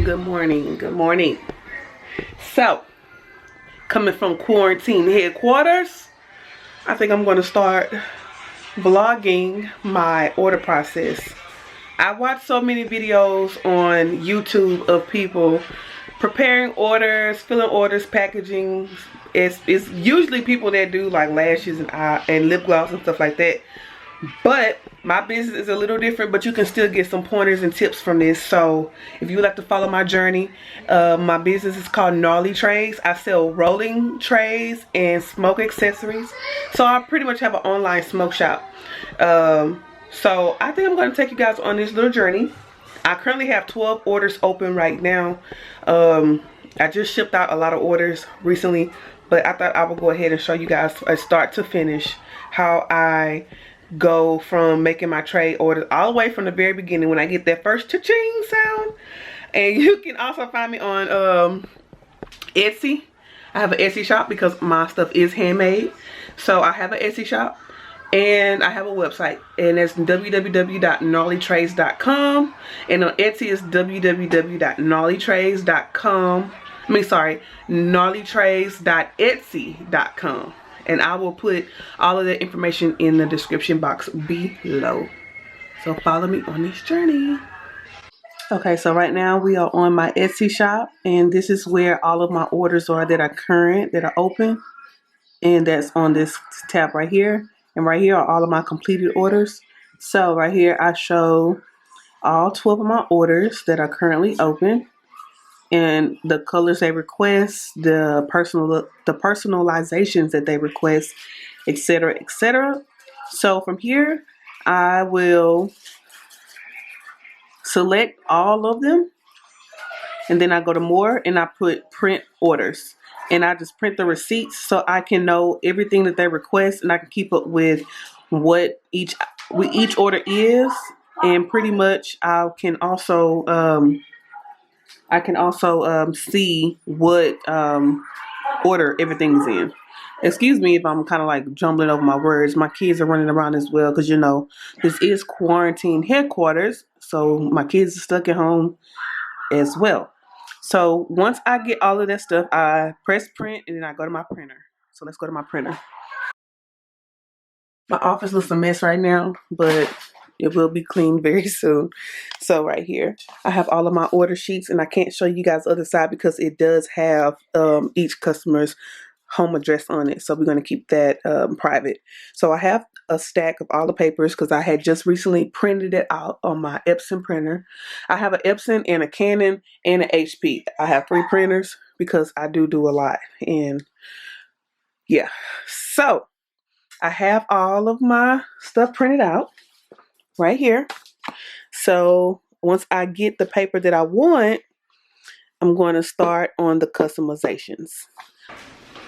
Good morning. Good morning. So, coming from quarantine headquarters, I think I'm going to start vlogging my order process. I watch so many videos on YouTube of people preparing orders, filling orders, packaging. It's usually people that do like lashes and lip gloss and stuff like that. But my business is a little different, but you can still get some pointers and tips from this. So if you would like to follow my journey, my business is called Gnarly Trays. I sell rolling trays and smoke accessories. So I pretty much have an online smoke shop. So I think I'm going to take you guys on this little journey. I currently have 12 orders open right now. I just shipped out a lot of orders recently, but I thought I would go ahead and show you guys a start to finish how I go from making my tray orders all the way from the very beginning when I get that first cha-ching sound. And you can also find me on Etsy. I have an Etsy shop because my stuff is handmade. So I have an Etsy shop and I have a website, and it's www.gnarlytrays.com, and on Etsy is www.gnarlytrays.com. gnarlytrays.etsy.com. And I will put all of that information in the description box below. So follow me on this journey. Okay, so right now we are on my Etsy shop, and this is where all of my orders are that are current, that are open. And that's on this tab right here. And right here are all of my completed orders. So right here I show all 12 of my orders that are currently open, and the colors they request, the personalizations that they request, etc., etc. So from here I will select all of them, and then I go to more and I put print orders, and I just print the receipts so I can know everything that they request, and I can keep up with what each order is. And pretty much I can also see what order everything's in. Excuse me if I'm kind of like jumbling over my words. My kids are running around as well because, you know, this is quarantine headquarters. So my kids are stuck at home as well. So once I get all of that stuff, I press print and then I go to my printer. So let's go to my printer. My office looks a mess right now, but it will be clean very soon. So right here, I have all of my order sheets, and I can't show you guys the other side because it does have each customer's home address on it. So we're going to keep that private. So I have a stack of all the papers because I had just recently printed it out on my Epson printer. I have an Epson and a Canon and an HP. I have 3 printers because I do a lot. And yeah, so I have all of my stuff printed out right here. So once I get the paper that I want, I'm going to start on the customizations.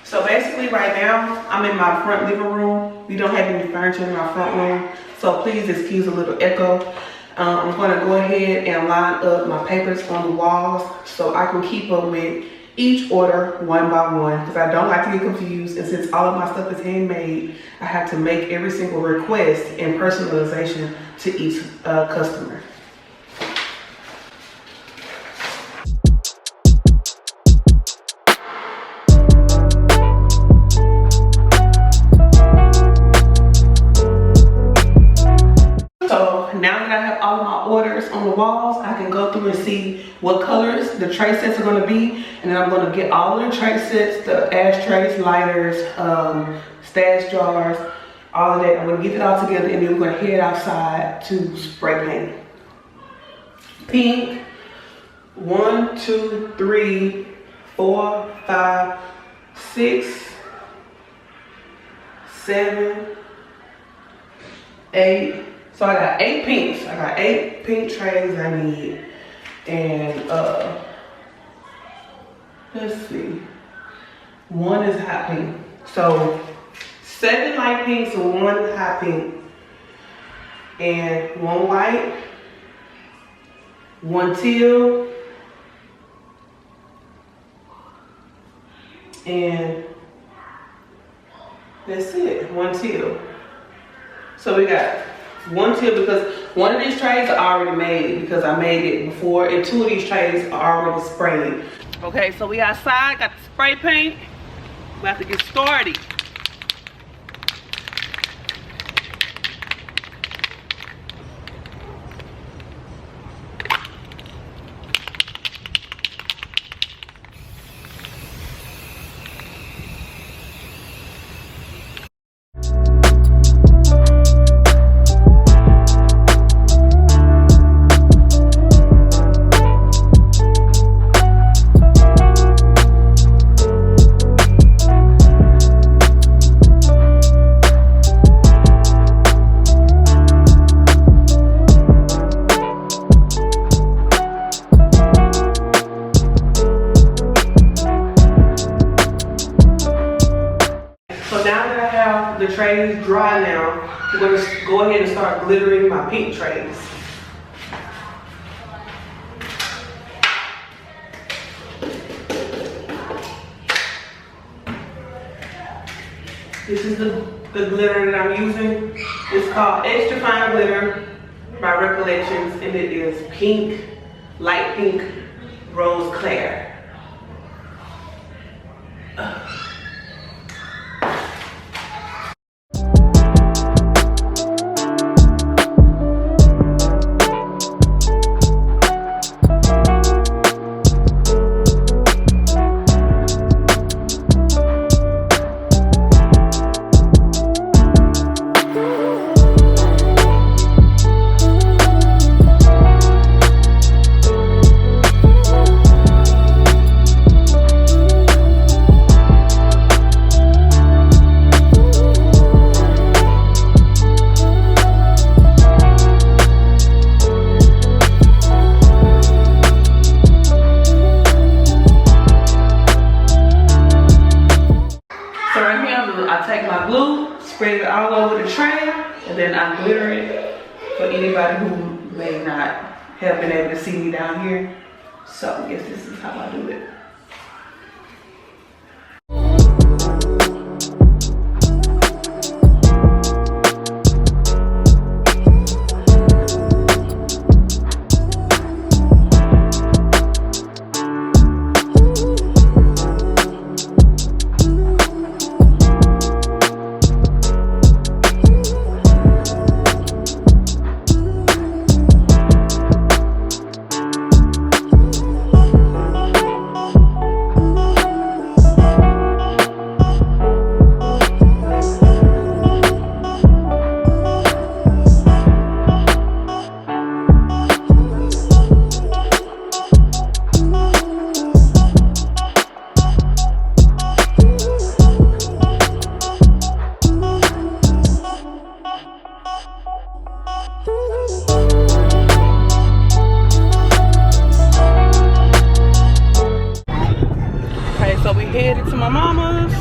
So basically right now, I'm in my front living room. We don't have any furniture in our front room, so please excuse a little echo. I'm going to go ahead and line up my papers on the walls so I can keep up with each order one by one, because I don't like to get confused. And since all of my stuff is handmade, I have to make every single request and personalization to each customer. Now that I have all of my orders on the walls, I can go through and see what colors the tray sets are going to be, and then I'm going to get all of the tray sets, the ashtrays, lighters, stash jars, all of that. I'm going to get it all together, and then we're going to head outside to spray paint. Pink, 1, 2, 3, 4, 5, 6, 7, 8. So I got 8 pinks. I got 8 pink trays I need. And let's see. 1 is hot pink. So 7 light pinks and 1 hot pink. And 1 white, 1 teal, and that's it, 1 teal. So we got 1 teal because One of these trays are already made because I made it before, and 2 of these trays are already sprayed. Okay, so we outside, got the spray paint. We have to get started. The trays dry now. I'm going to go ahead and start glittering my pink trays. This is the glitter that I'm using. It's called Extra Fine Glitter by Recollections, and it is pink, light pink, rose clair. Spread it all over the tray, and then I glitter it for anybody who may not have been able to see me down here. So yes, this is how I do it. Headed to my mama's.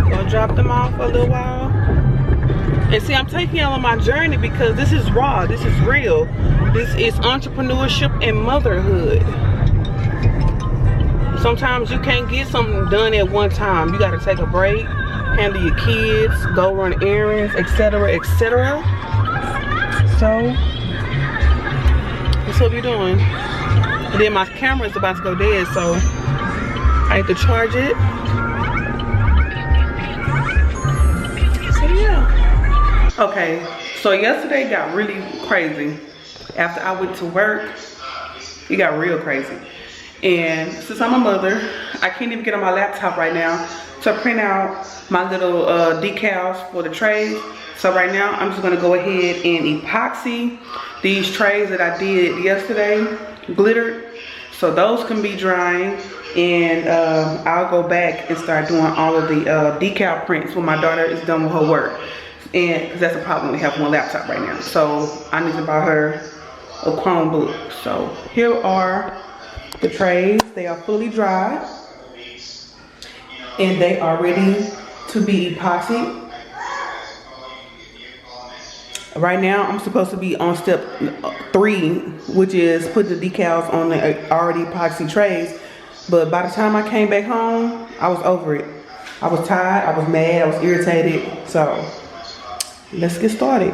Gonna drop them off for a little while. And see, I'm taking y'all on my journey because this is raw, this is real. This is entrepreneurship and motherhood. Sometimes you can't get something done at one time. You gotta take a break, handle your kids, go run errands, etc., etc. So that's what we're doing. And then my camera is about to go dead, so I need to charge it. So yeah. Okay, so yesterday got really crazy. After I went to work, it got real crazy. And since I'm a mother, I can't even get on my laptop right now to print out my little decals for the trays. So right now, I'm just gonna go ahead and epoxy these trays that I did yesterday, glittered. So those can be drying. And I'll go back and start doing all of the decal prints when my daughter is done with her work. And 'cause that's a problem, we have one laptop right now. So I need to buy her a Chromebook. So here are the trays. They are fully dried. And they are ready to be epoxied. Right now, I'm supposed to be on step 3, which is put the decals on the already epoxy trays. But by the time I came back home, I was over it. I was tired, I was mad, I was irritated. So let's get started.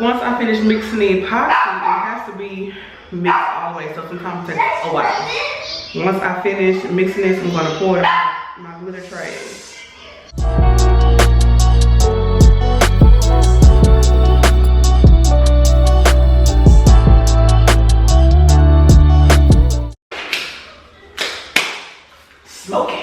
Once I finish mixing the epoxy, it has to be mixed all the way, so sometimes it takes a while. Once I finish mixing this, I'm gonna pour it on my glitter trays. Smoking.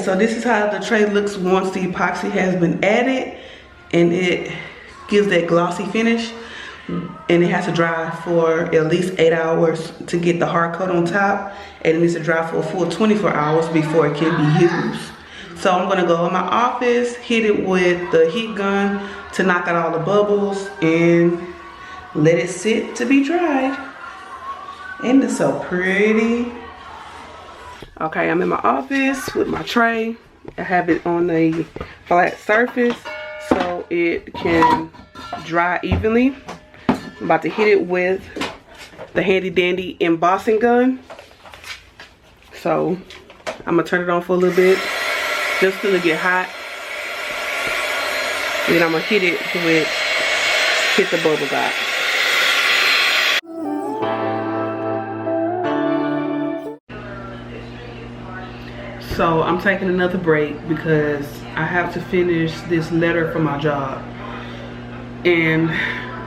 So this is how the tray looks once the epoxy has been added, and it gives that glossy finish, and it has to dry for at least 8 hours to get the hard coat on top, and it needs to dry for a full 24 hours before it can be used. So I'm gonna go in my office, hit it with the heat gun to knock out all the bubbles, and let it sit to be dried. And it's so pretty. Okay, I'm in my office with my tray. I have it on a flat surface so it can dry evenly. I'm about to hit it with the handy dandy embossing gun. So I'm gonna turn it on for a little bit just till it get hot. Then I'm gonna hit the bubble dot. So I'm taking another break because I have to finish this letter for my job. And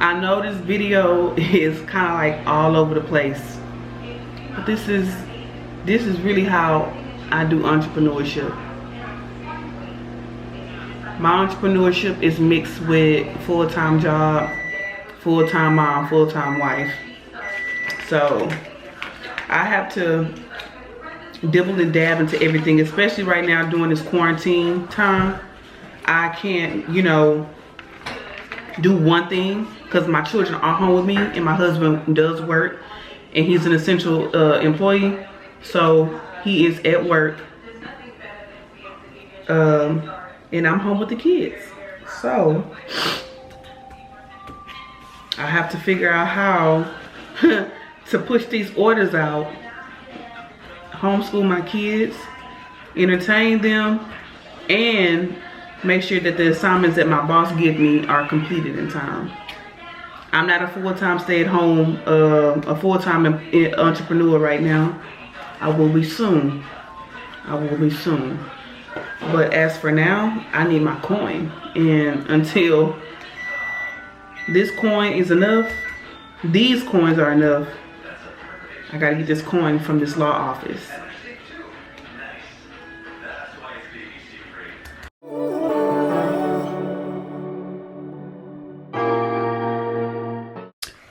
I know this video is kind of like all over the place, but this is really how I do entrepreneurship. My entrepreneurship is mixed with full-time job, full-time mom, full-time wife. So I have to dibble and dab into everything, especially right now during this quarantine time. I can't, you know, do one thing because my children are home with me and my husband does work and he's an essential employee, so he is at work, and I'm home with the kids. So I have to figure out how to push these orders out, homeschool my kids, entertain them, and make sure that the assignments that my boss gives me are completed in time. I'm not a full-time stay-at-home, a full-time entrepreneur right now. I will be soon. I will be soon. But as for now, I need my coin. And until this coin is enough, these coins are enough, I gotta get this coin from this law office.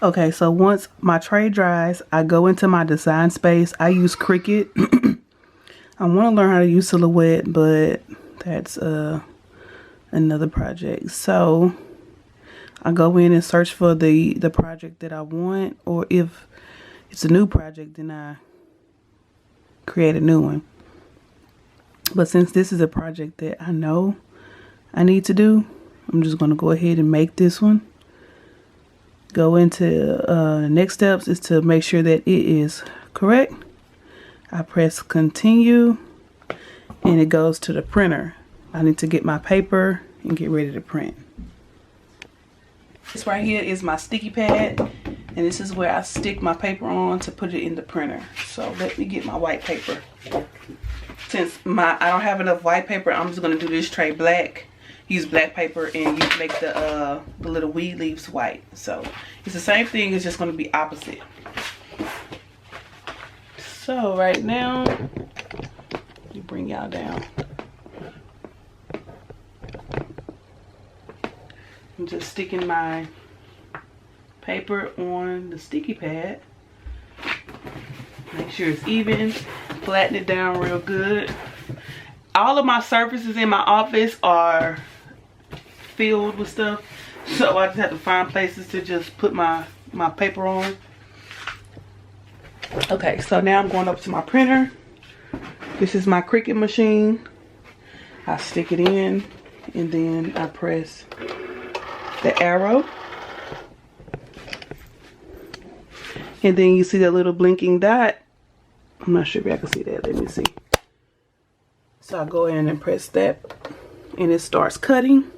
Okay, so once my tray dries, I go into my design space. I use Cricut. I want to learn how to use Silhouette, but that's another project. So I go in and search for the project that I want, or if it's a new project, then I create a new one. But since this is a project that I know I need to do, I'm just going to go ahead and make this one. Go into next steps is to make sure that it is correct. I press continue and it goes to the printer. I need to get my paper and get ready to print. This right here is my sticky pad, and this is where I stick my paper on to put it in the printer. So let me get my white paper. Since I don't have enough white paper, I'm just gonna do this tray black. Use black paper and you make the little weed leaves white. So it's the same thing, it's just gonna be opposite. So right now, let me bring y'all down. I'm just sticking my paper on the sticky pad. Make sure it's even, flatten it down real good. All of my surfaces in my office are filled with stuff, so I just have to find places to just put my paper on. Okay, so now I'm going up to my printer. This is my Cricut machine. I stick it in and then I press the arrow. And then you see that little blinking dot. I'm not sure if I can see that. Let me see. So I go in and press that and it starts cutting.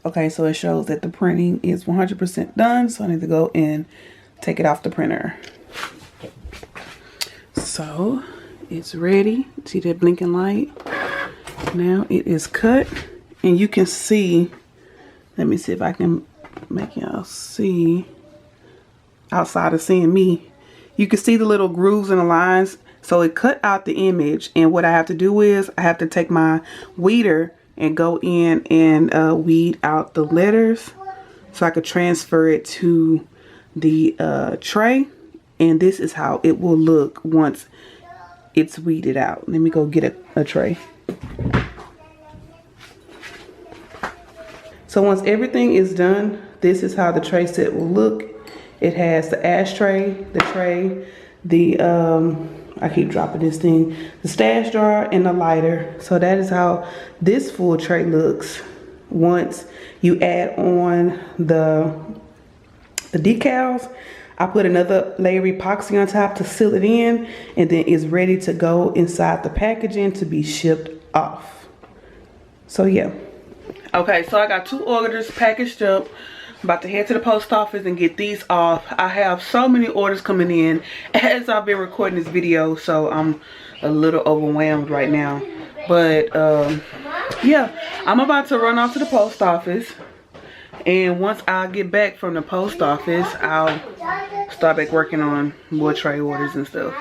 Okay, so it shows that the printing is 100% done, so I need to go and take it off the printer. So it's ready. See that blinking light? Now it is cut, and you can see, let me see if I can make y'all see outside of seeing me. You can see the little grooves and the lines. So it cut out the image, and what I have to do is I have to take my weeder and go in and weed out the letters so I could transfer it to the tray, and this is how it will look once it's weeded out. Let me go get a tray. So once everything is done, this is how the tray set will look. It has the ashtray, the tray, the I keep dropping this thing, the stash jar, and the lighter. So that is how this full tray looks once you add on the decals. I put another layer of epoxy on top to seal it in, and then it's ready to go inside the packaging to be shipped off. So yeah. Okay, so I got 2 orders packaged up. I'm about to head to the post office and get these off. I have so many orders coming in as I've been recording this video, so I'm a little overwhelmed right now. But yeah, I'm about to run off to the post office, and once I get back from the post office, I'll start back working on more tray orders and stuff.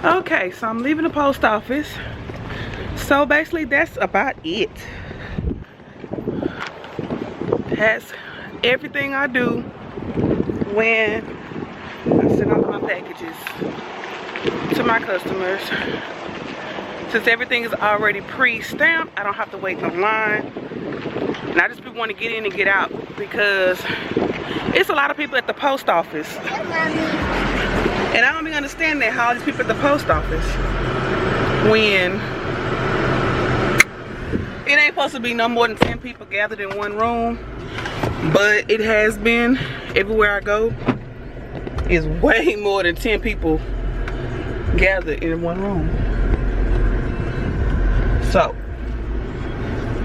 Okay, so I'm leaving the post office. So basically that's about it. That's everything I do when I send out my packages to my customers. Since everything is already pre-stamped, I don't have to wait in line. And I just want to get in and get out because it's a lot of people at the post office. And I don't even understand that, how all these people at the post office, when it ain't supposed to be no more than 10 people gathered in one room, but it has been. Everywhere I go is way more than 10 people gathered in one room. So